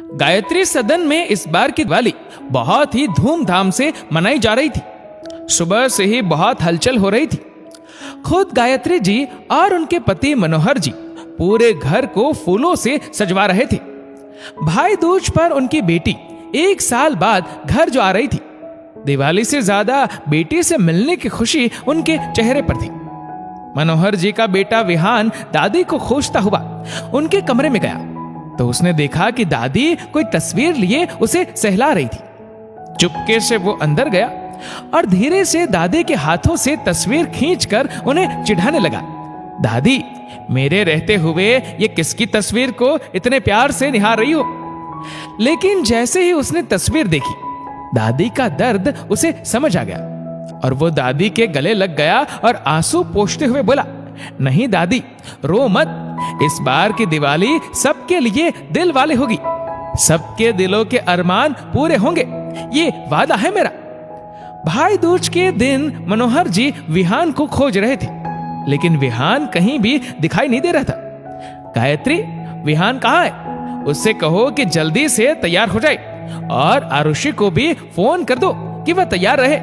गायत्री सदन में इस बार की दिवाली बहुत ही धूमधाम से मनाई जा रही थी। सुबह से ही बहुत हलचल हो रही थी। खुद गायत्री जी और उनके पति मनोहर जी पूरे घर को फूलों से सजवा रहे थे। भाई दूज पर उनकी बेटी 1 साल बाद घर जो आ रही थी, दिवाली से ज्यादा बेटी से मिलने की खुशी उनके चेहरे पर थी। मनोहर जी का बेटा विहान दादी को खोजता हुआ उनके कमरे में गया तो उसने देखा कि दादी कोई तस्वीर लिए उसे सहला रही थी। चुपके से वो अंदर गया और धीरे से दादी के हाथों से तस्वीर खींचकर उन्हें चिढ़ाने लगा। दादी, मेरे रहते हुए ये किसकी तस्वीर को इतने प्यार से निहार रही हो? लेकिन जैसे ही उसने तस्वीर देखी, दादी का दर्द उसे समझ आ गया और वो दादी के गले लग गया और आंसू पोंछते हुए बोला, नहीं दादी, रो मत। इस बार की दिवाली सबके लिए दिल वाले होगी। सबके दिलों के अरमान पूरे होंगे, ये वादा है मेरा। भाई दूज के दिन मनोहर जी विहान को खोज रहे थे, लेकिन विहान कहीं भी दिखाई नहीं दे रहा था। गायत्री, विहान कहाँ है? उससे कहो कि जल्दी से तैयार हो जाए और आरुषि को भी फोन कर दो कि वह तैयार रहे।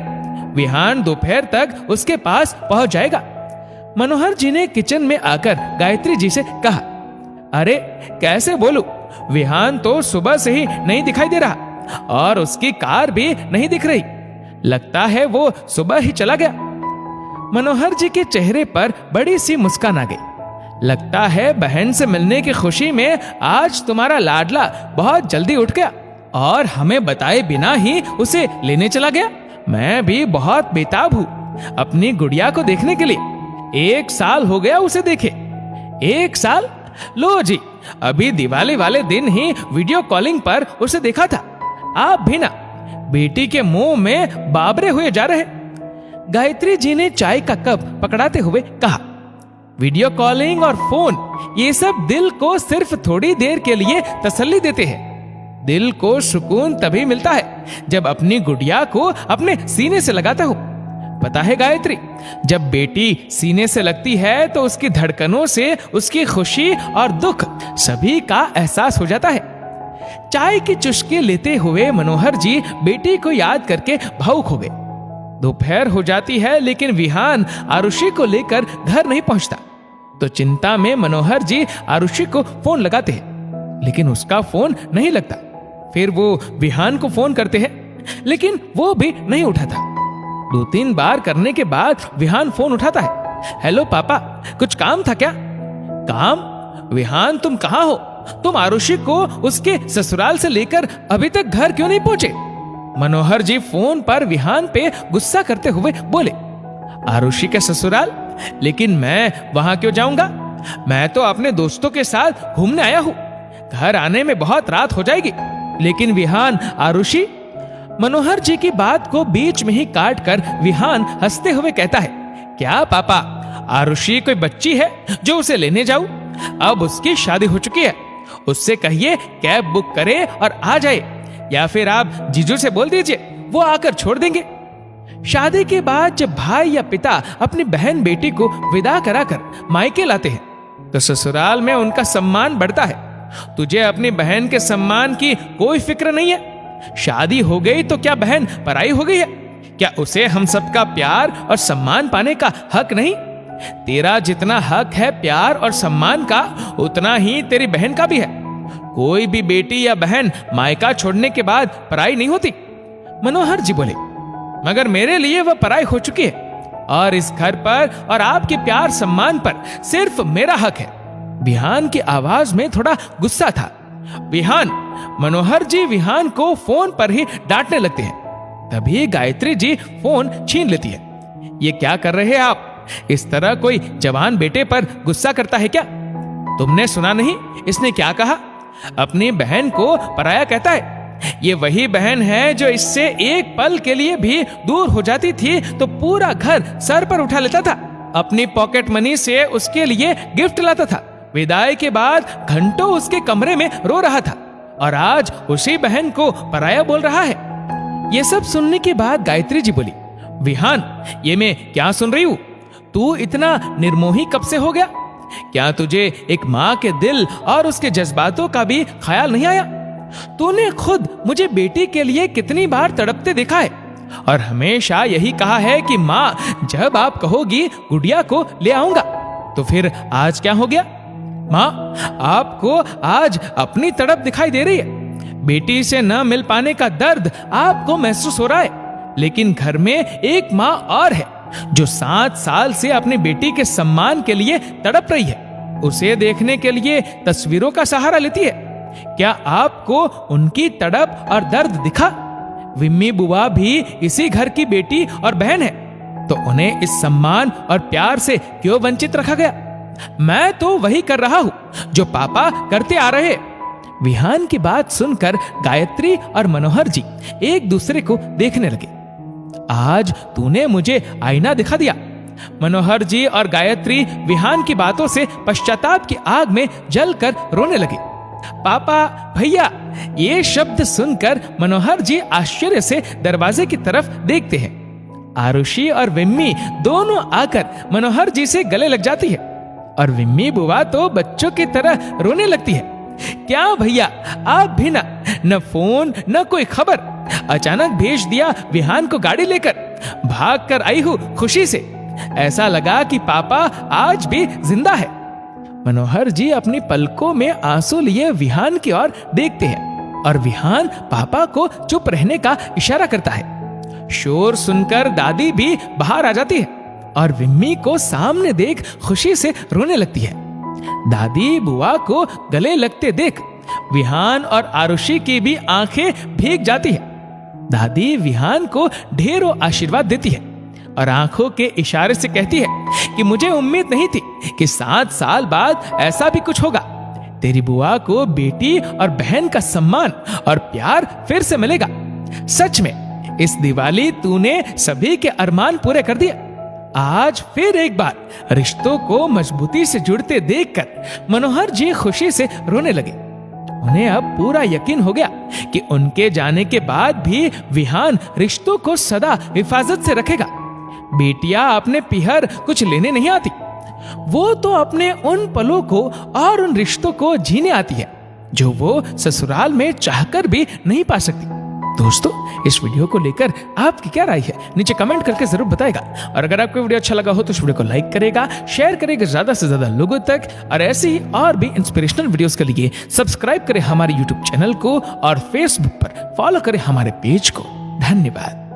विहान दोपहर तक उसके पास पहुंच जाएगा। मनोहर जी ने किचन में आकर गायत्री जी से कहा, अरे कैसे बोलूं, विहान तो सुबह से ही नहीं दिखाई दे रहा और उसकी कार भी नहीं दिख रही। लगता है वो सुबह ही चला गया। मनोहर जी के चेहरे पर बड़ी सी मुस्कान आ गई। लगता है बहन से मिलने की खुशी में आज तुम्हारा लाडला बहुत जल्दी उठ गया और हमें बताए बिना ही उसे लेने चला गया। मैं भी बहुत बेताब हूं अपनी गुड़िया को देखने के लिए। 1 साल हो गया उसे देखे। 1 साल? लो जी, अभी दिवाली वाले दिन ही वीडियो कॉलिंग पर उसे देखा था। आप भी ना बेटी के मुंह में बाबरे हुए जा रहे। गायत्री जी ने चाय का कप पकड़ाते हुए कहा, वीडियो कॉलिंग और फोन ये सब दिल को सिर्फ थोड़ी देर के लिए तसल्ली देते हैं। दिल को सुकून तभी मिलता है जब अपनी गुड़िया को अपने सीने से लगाता हूं। पता है गायत्री, जब बेटी सीने से लगती है तो उसकी धड़कनों से उसकी खुशी और दुख सभी का एहसास हो जाता है। चाय की चुस्की लेते हुए मनोहर जी बेटी को याद करके भावुक हो गए। दोपहर हो जाती है लेकिन विहान आरुषि को लेकर घर नहीं पहुंचता। तो चिंता में मनोहर जी आरुषि को फोन लगाते हैं, लेकिन उसका फोन नहीं लगता। फिर वो विहान को फोन करते हैं, लेकिन वो भी नहीं उठाता। 2-3 बार करने के बाद विहान फोन उठाता है। हेलो पापा, कुछ काम था क्या? काम? विहान, तुम कहाँ हो? तुम आरुषि को उसके ससुराल से लेकर अभी तक घर क्यों नहीं पहुंचे? मनोहर जी फोन पर विहान पे गुस्सा करते हुए बोले, आरुषि के ससुराल? लेकिन मैं वहां क्यों जाऊंगा? मैं तो अपने दोस्तों के साथ घूमने आया हूं। घर आने में बहुत रात हो जाएगी। लेकिन विहान, आरुषि? मनोहर जी की बात को बीच में ही काट कर विहान हंसते हुए कहता है, क्या पापा, आरुषि कोई बच्ची है जो उसे लेने जाऊं? अब उसकी शादी हो चुकी है। उससे कहिए कैब बुक करे और आ जाए, या फिर आप जीजू से बोल दीजिए, वो आकर छोड़ देंगे। शादी के बाद जब भाई या पिता अपनी बहन बेटी को विदा कराकर मायके लाते हैं तो ससुराल में उनका सम्मान बढ़ता है। तुझे अपनी बहन के सम्मान की कोई फिक्र नहीं है। शादी हो गई तो क्या बहन पराई हो गई है? क्या उसे हम सबका प्यार और सम्मान पाने का हक नहीं? तेरा जितना हक है प्यार और सम्मान का, उतना ही तेरी बहन का भी है। कोई भी बेटी या बहन मायका छोड़ने के बाद पराई नहीं होती। मनोहर जी बोले, मगर मेरे लिए वह पराई हो चुकी है और इस घर पर और आपके प्यार सम्मान पर सिर्फ मेरा हक है। विहान की आवाज में थोड़ा गुस्सा था। विहान! मनोहर जी विहान को फोन पर ही डांटने लगते हैं। तभी गायत्री जी फोन छीन लेती है। ये क्या कर रहे हैं आप? इस तरह कोई जवान बेटे पर गुस्सा करता है क्या? तुमने सुना नहीं इसने क्या कहा? अपनी बहन को पराया कहता है। ये वही बहन है जो इससे एक पल के लिए भी दूर हो जाती थी तो पूरा घर सर पर उठा लेता था। अपनी पॉकेट मनी से उसके लिए गिफ्ट लाता था। विदाई के बाद घंटों उसके कमरे में रो रहा था और आज उसी बहन को पराया बोल रहा है। ये सब सुनने के बाद गायत्री जी बोली, विहान, ये मैं क्या सुन रही हूँ? तू इतना निर्मोही कब से हो गया? क्या तुझे एक माँ के दिल और उसके जज्बातों का भी ख्याल नहीं आया? तूने खुद मुझे बेटी के लिए कितनी बार तड़पते देखा है और हमेशा यही कहा है कि माँ जब आप कहोगी गुड़िया को ले आऊंगा। तो फिर आज क्या हो गया? माँ, आपको आज अपनी तड़प दिखाई दे रही है। बेटी से न मिल पाने का दर्द आपको महसूस हो रहा है, लेकिन घर में एक माँ और है जो 7 साल से अपनी बेटी के सम्मान के लिए तड़प रही है। उसे देखने के लिए तस्वीरों का सहारा लेती है। क्या आपको उनकी तड़प और दर्द दिखा? विम्मी बुआ भी इसी घर की बेटी और बहन है, तो उन्हें इस सम्मान और प्यार से क्यों वंचित रखा गया? मैं तो वही कर रहा हूं जो पापा करते आ रहे। विहान की बात सुनकर गायत्री और मनोहर जी एक दूसरे को देखने लगे। आज तूने मुझे आईना दिखा दिया। मनोहर जी और गायत्री विहान की बातों से पश्चाताप की आग में जलकर रोने लगे। पापा, भैया, ये शब्द सुनकर मनोहर जी आश्चर्य से दरवाजे की तरफ देखते हैं। आरुषि और विम्मी दोनों आकर मनोहर जी से गले लग जाती है और विम्मी बुआ तो बच्चों की तरह रोने लगती है। क्या भैया, आप भी न फोन न कोई खबर, अचानक भेज दिया विहान को गाड़ी लेकर, भाग कर आई हूं खुशी से। ऐसा लगा कि पापा आज भी जिंदा है। मनोहर जी अपनी पलकों में आंसू लिए विहान की ओर देखते हैं और विहान पापा को चुप रहने का इशारा करता है। शोर सुनकर दादी भी बाहर आ जाती है और विम्मी को सामने देख खुशी से रोने लगती है। दादी बुआ को गले लगते देख विहान और आरुषि की भी आंखें भीग जाती है। दादी विहान को ढेरों आशीर्वाद देती है और आंखों के इशारे से कहती है कि मुझे उम्मीद नहीं थी कि 7 साल बाद ऐसा भी कुछ होगा। तेरी बुआ को बेटी और बहन का सम्मान और प्यार फिर से मिलेगा। सच में इस दिवाली तूने सभी के अरमान पूरे कर दिए। आज फिर एक बार रिश्तों को मजबूती से जुड़ते देखकर मनोहर जी खुशी से रोने लगे। उन्हें अब पूरा यकीन हो गया कि उनके जाने के बाद भी विहान रिश्तों को सदा हिफाजत से रखेगा। बेटियां अपने पीहर कुछ लेने नहीं आती, वो तो अपने उन पलों को और उन रिश्तों को जीने आती है जो वो ससुराल में चाहकर भी नहीं पा सकती। दोस्तों, इस वीडियो को लेकर आपकी क्या राय है नीचे कमेंट करके जरूर बताएगा। और अगर आपको वीडियो अच्छा लगा हो तो इस वीडियो को लाइक करेगा, शेयर करेगा ज्यादा से ज्यादा लोगों तक, और ऐसे ही और भी इंस्पिरेशनल वीडियोस के लिए सब्सक्राइब करें हमारे यूट्यूब चैनल को और फेसबुक पर फॉलो करें हमारे पेज को। धन्यवाद।